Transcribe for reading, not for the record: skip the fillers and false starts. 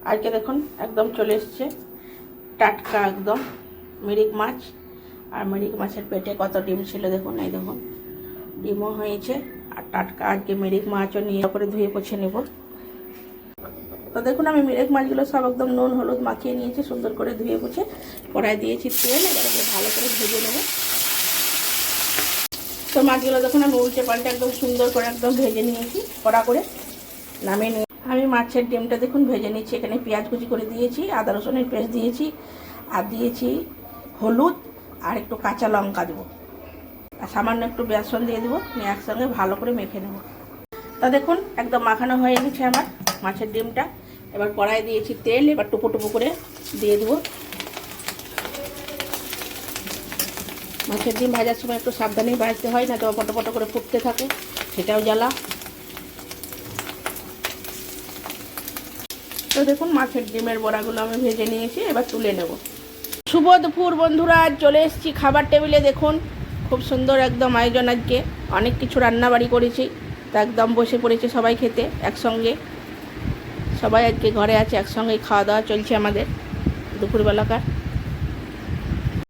আজকে দেখুন একদম চলে এসছে টাটকা একদম মিরিক মাছ। আর মিরিক মাছের পেটে কত ডিম ছিল দেখুন, এই দেখুন ডিমও হয়েছে। আর টাটকা আজকে মিরিক মাছও নিয়ে করে ধুয়ে পোছে নেব। তো দেখুন আমি মিরিক মাছগুলো সব একদম নুন হলুদ মাখিয়ে নিয়েছি, সুন্দর করে ধুয়ে পোছে কড়াই দিয়েছি তেল। এবারে ভালো করে ভেজে নেব। তো মাছগুলো দেখুন আমি উল্টে পাল্টে একদম সুন্দর করে একদম ভেজে নিয়েছি, কড়া করে নামিয়ে নিয়ে আমি মাছের ডিমটা দেখুন ভেজে নিচ্ছি। এখানে পেঁয়াজ কুচি করে দিয়েছি, আদা রসুনের পেস্ট দিয়েছি, আর দিয়েছি হলুদ আর একটু কাঁচা লঙ্কা দেবো, আর সামান্য একটু বেসন দিয়ে দেবো, নিয়ে একসঙ্গে ভালো করে মেখে নেব। তা দেখুন একদম মাখানো হয়ে গেছে আমার মাছের ডিমটা। এবার কড়াই দিয়েছি তেল, এবার টুপো টুপো করে দিয়ে দেবো। মাছের ডিম ভাজার সময় একটু সাবধানেই ভাজতে হয়, না তো পটো পটো করে ফুটতে থাকে, সেটাও জ্বালা। তো দেখুন মাছের ডিমের বড়াগুলো আমি ভেজে নিয়েছি, এবার তুলে নেব। শুভ দুপুর বন্ধুরা, চলে এসেছি খাবার টেবিলে। দেখুন খুব সুন্দর একদম আয়োজন, আজকে অনেক কিছু রান্নাবাড়ি করেছি। তা একদম বসে পড়েছে সবাই খেতে একসঙ্গে। সবাই আজকে ঘরে আছে, একসঙ্গে খাওয়া দাওয়া চলছে আমাদের দুপুরবেলাকার।